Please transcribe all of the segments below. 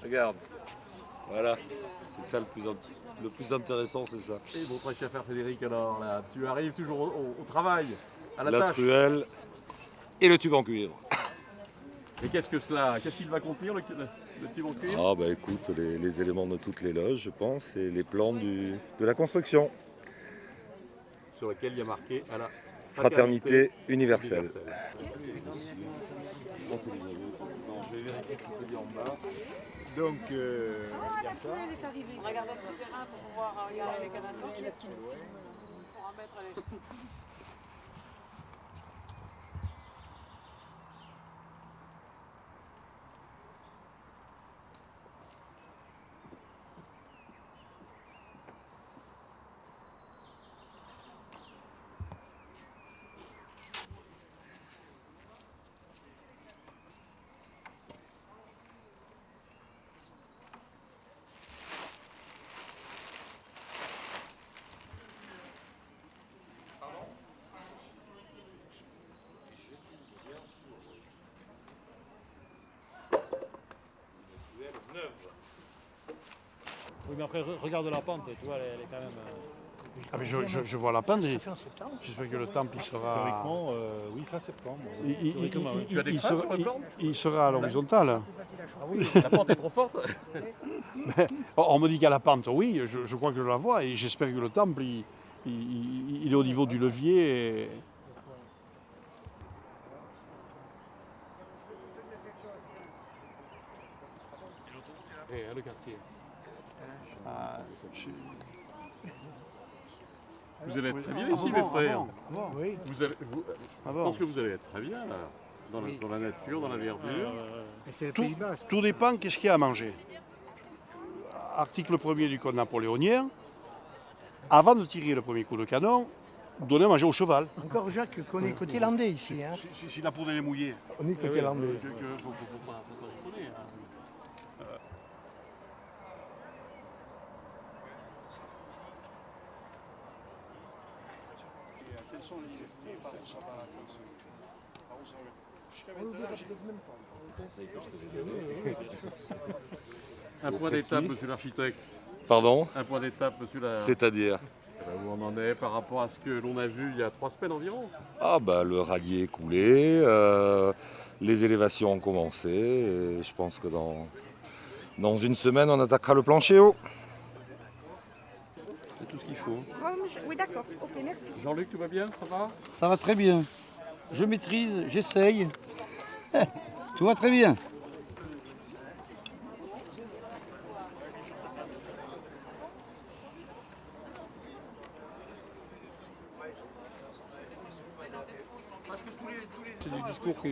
Regarde. Voilà. C'est ça le plus intéressant, c'est ça. Et bon travail à faire, Frédéric, alors là, tu arrives toujours au travail, à la La tâche. truelle et le tube en cuivre. Et qu'est-ce qu'il va contenir le tube en cuivre? Ah bah écoute, les éléments de toutes les loges, je pense, et les plans de la construction. Sur lequel il y a marqué à la Fraternité universelle. Donc, il y a ça. On regarde le terrain pour pouvoir regarder les canasons. Pour en mettre les... Oui, mais après, regarde la pente, tu vois, elle est quand même... Ah, mais je vois la pente, j'espère que le temple il sera... Théoriquement, oui, fin septembre. Tu as des craintes sur le plan? Il sera à l'horizontale. Ah oui, la pente est trop forte. On me dit qu'à la pente, oui, je crois que je la vois, et j'espère que le temple, il est au niveau du levier. Et le quartier. Vous allez être très bien ici, mes frères. Oui. Je pense que vous allez être très bien là, dans la nature, dans la verdure. Tout dépend qu'est-ce qu'il y a à manger. Article 1er du code napoléonien, avant de tirer le premier coup de canon, donner à manger au cheval. Encore Jacques, qu'on est côté landais ici. Hein. Si la poudre est mouillée. On est côté landais. Faut pas déconner. Hein. Un point d'étape, monsieur l'architecte. Pardon? Un point d'étape, monsieur la... C'est-à-dire? Où on en est par rapport à ce que l'on a vu il y a 3 semaines environ? Ah bah le radier est coulé, les élévations ont commencé, et je pense que dans une semaine on attaquera le plancher haut. C'est tout ce qu'il faut. Oui, d'accord. Ok, merci. Jean-Luc, tout va bien? Ça va? Ça va très bien. Je maîtrise, j'essaye. Tout va très bien. C'est du discours que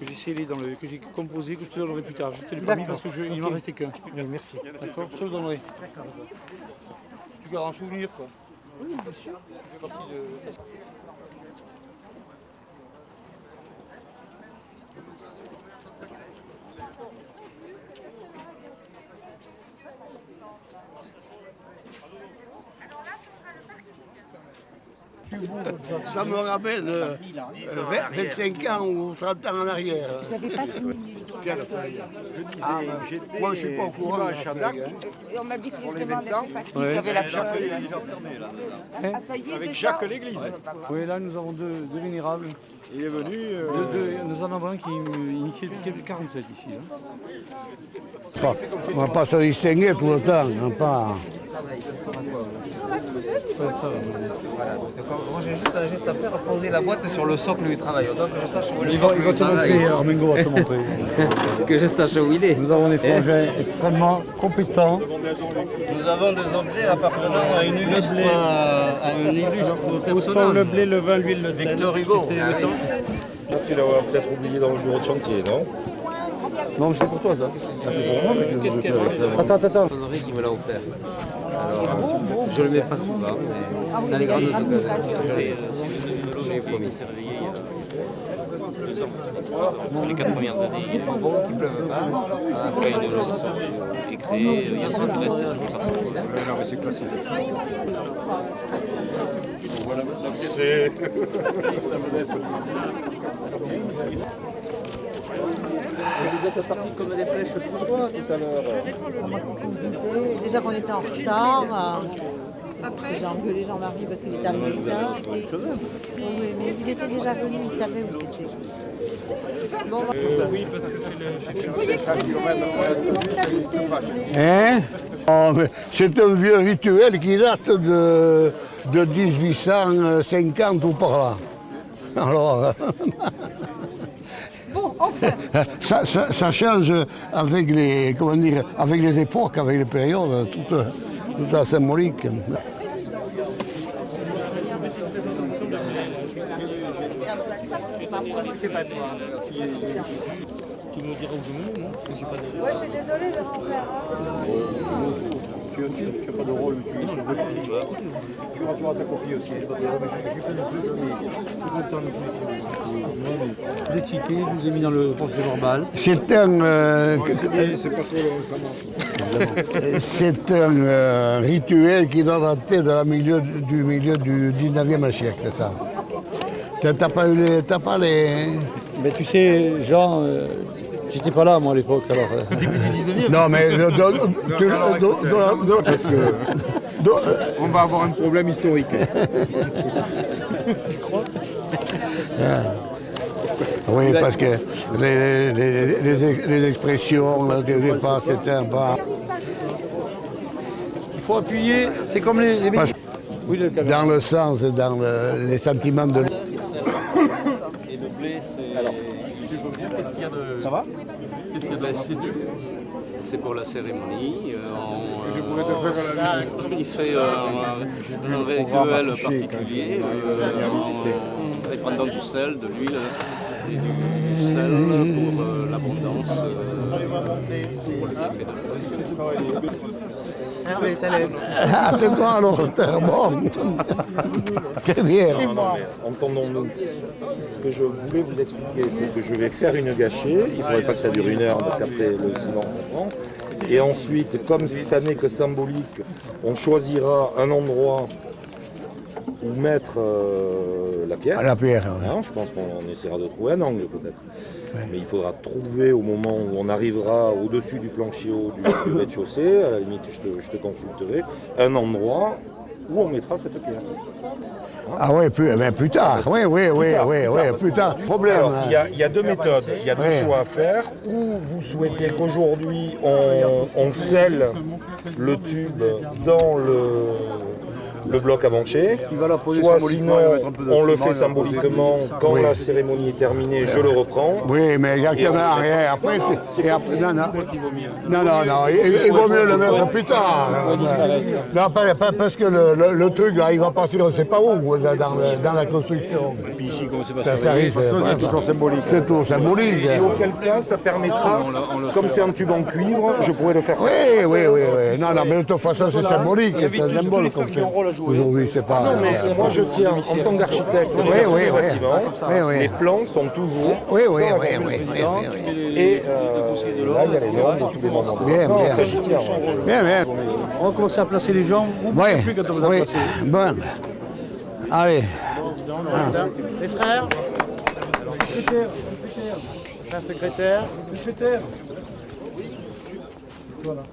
j'ai scellé, que j'ai composé, que je te donnerai plus tard. Je te l'ai pas mis parce qu'il m'en restait qu'un. Oui, merci. D'accord? Je te le donnerai. Tu gardes un souvenir, quoi. Oui, bien sûr. Ça fait partie de... Ça me rappelle 25 ans ou 30 ans en arrière. J'avais pas fini. Quelle feuille? Moi, je ne suis pas au courant de la feuille. Et on m'a dit que justement, il y avait la feuille. Ah, ça y est, Avec déjà. Jacques l'Église. Oui, là nous avons deux vénérables. Il est venu. Nous en avons un qui est initié depuis 1947 ici. Hein. On ne va pas se distinguer tout le temps. Hein, pas... Moi j'ai juste à faire poser la boîte sur le socle du travail. Donc je sache où Il va te montrer, Armengo va te montrer. que je sache où il est. Nous avons des frangins extrêmement compétents. Nous avons des objets appartenant à une illustre, Où sont le blé, le vin, l'huile, le sel. Victor Hugo. Là, tu l'as peut-être oublié dans le bureau de chantier, non? Non, c'est pour toi ça. Ah, c'est pour moi, mais qu'est-ce que je fais avec ça? Attends. Honoré qui me l'a offert. Alors, je le mets pas souvent, mais dans les grandes occasions, j'ai promis. 2 ans. Sur les 4 premières années, il y a eu bon qui ne pleuve pas. Ça a fait une leçon qui est créée. Il y a 100 qui restent sur le parcours. Non, mais c'est classique. C'est... Vous êtes partis comme des flèches tout droit tout à l'heure. Déjà qu'on était en retard. J'ai engueulé Jean-Marie parce qu'il est arrivé tard. Oui, mais il était déjà venu, il savait où c'était. Bon, Oui, parce que c'est le... Hein? Oh, c'est un vieux rituel qui date de 1850 ou par là. Alors, Bon, enfin. ça change avec les, comment dire, avec les époques, avec les périodes, toute la symbolique. ouais, je suis désolée de rentrer. Tu n'as pas de rôle, tu auras ta copie aussi. Je vous ai checké, je vous ai mis dans le procès verbal. C'est un, c'est un rituel qui doit dater de du milieu du 19e siècle, ça. T'as pas les... Mais tu sais, Jean, j'étais pas là moi à l'époque alors. Non mais... parce que... On va avoir un problème historique. Tu crois? Oui, parce que les expressions, là, des départ, c'était un pas... Il faut appuyer, c'est comme les Parce- Oui, le caméra. Dans le sens, dans les sentiments de... Et le blé, c'est. Alors, qu'est-ce qu'il y a de. Ça va? C'est pour la cérémonie. Il fait un rituel particulier en répandant du sel, de l'huile et du sel pour l'abondance, pour le café de l'eau. Ah, c'est quoi alors? Bon. Très bien. Non, mais entendons-nous. Ce que je voulais vous expliquer, c'est que je vais faire une gâchée. Il ne faudrait pas que ça dure 1 heure parce qu'après le silence ça prend. Et ensuite, comme ça n'est que symbolique, on choisira un endroit où mettre la pierre. La pierre, ouais. Hein, je pense qu'on essaiera de trouver un angle peut-être. Mais il faudra trouver au moment où on arrivera au-dessus du plancher haut du rez-de-chaussée, à la limite je te consulterai, un endroit où on mettra cette pierre. Ah oui, plus tard. Oui, plus tard. Problème. Alors, il y a 2 méthodes, il y a 2 choix à faire. Ou vous souhaitez qu'aujourd'hui on scelle le tube dans le bloc à bancher, soit sinon on le fait symboliquement, quand la cérémonie est terminée, je le reprends. Oui, mais il y a rien. Après, non, il vaut mieux le mettre plus tard. Non, parce que le truc, là, il va partir, on ne sait pas où, dans la construction. Et puis ici, comme c'est pas Ça arrive, c'est toujours symbolique. C'est tout symbolique. Et auquel cas, ça permettra, comme c'est un tube en cuivre, je pourrais le faire ça. Oui. Non, mais de toute façon, c'est symbolique, c'est un symbole comme ça. Aujourd'hui, c'est pas... Non, mais moi je tiens, en tant qu'architecte, oui. des bâtiments, les plans sont toujours Oui. Et là, il y a les normes de tous les moments de Bien. ça, j'y tiens. Bien. On va commencer à placer les gens. On ne sait plus quand on vous a placé. Bon. Allez. Les frères, secrétaire. Secrétaire. Voilà.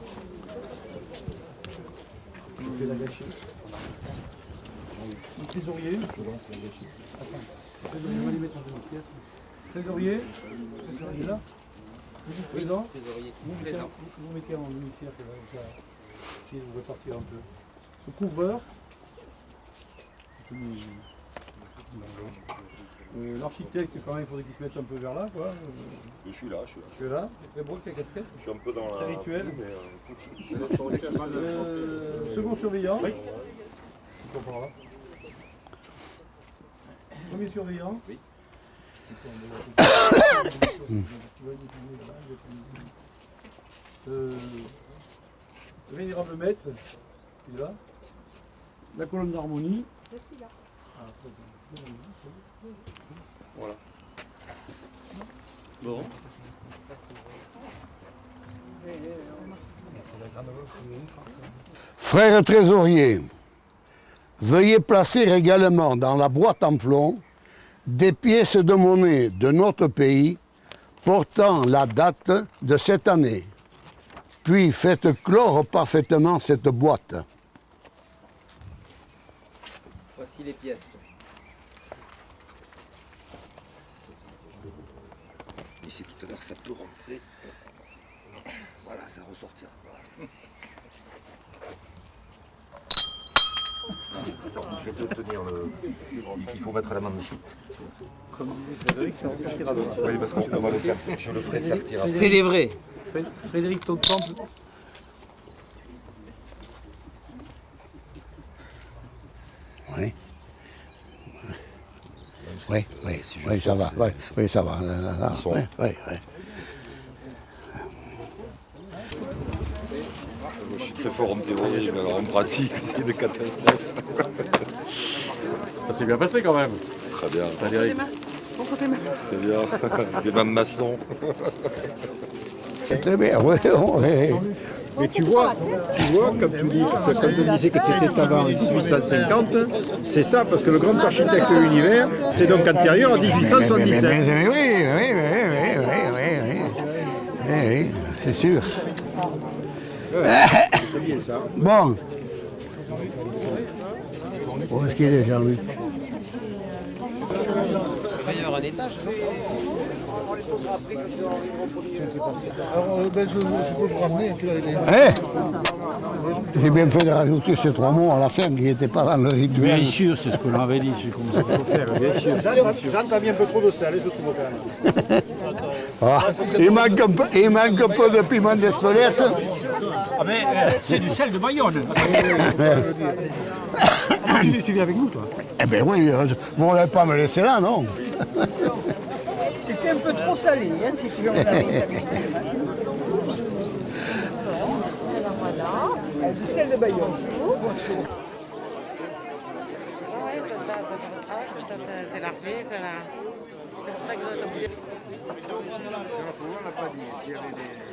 On fait la gâchée. Le trésorier. Attends. Trésorier, on va les mettre en deux. Trésorier là. Président. Vous mettez en demi-cercle, si vous répartir un peu. Le couvreur. L'architecte, quand même, il faudrait qu'il se mette un peu vers là, quoi. Je suis là. Tu es là, c'est beau, ta casquette. Je suis un peu dans la... Rituel. Second surveillant. Oui. Premier surveillant. Oui. Vénérable maître, il est là. La colonne d'harmonie. Je suis là. Voilà. Bon. Frère trésorier, veuillez placer également dans la boîte en plomb des pièces de monnaie de notre pays portant la date de cette année. Puis faites clore parfaitement cette boîte. Voici les pièces. Ici tout à l'heure, ça peut rentrer. Voilà, ça ressortira. Attends, je vais te tenir le... Il faut mettre la main dessus. Comme disait Frédéric, c'est en sortira d'autres. Oui, parce qu'on va le faire, je le ferai sortir. C'est des vrais. Frédéric Tautemps. Oui. Oui, oui, oui, ça va. Oui, oui, ça va. Ils sont... Oui, oui, oui. Je suis très fort en théorie, mais alors en pratique, c'est une catastrophe. Ça s'est bien passé quand même. Très bien. Frédéric. Très bien. Des mains de maçon. C'est très bien, oui, oui. Mais tu vois, comme tu dis, comme tu disais que c'était avant 1850, c'est ça, parce que le grand architecte de l'univers, c'est donc antérieur à 1877. Oui, oui, c'est sûr. C'est bien ça. Bon. Où est-ce qu'il est, Jean-Luc? Un étage. Alors, je peux vous ramener. J'ai bien fait de rajouter ces 3 mots à la fin qui n'étaient pas dans le rituel. Bien sûr, c'est ce qu'on avait dit, c'est comme ça qu'il faut faire, bien sûr. Jean, t'as mis un peu trop de sel, je trouve quand même. Ah, il manque un peu de piment d'Espelette. Ah mais c'est du sel de Bayonne. Tu viens avec nous, toi? Eh bien oui, vous n'allez pas me laisser là, non? C'était un peu trop salé, hein, si tu veux regarder. Voilà, du sel de Bayonne. C'est la fée, c'est la... C'est pour ça que vous êtes obligé. On n'a pas dit s'il y avait des...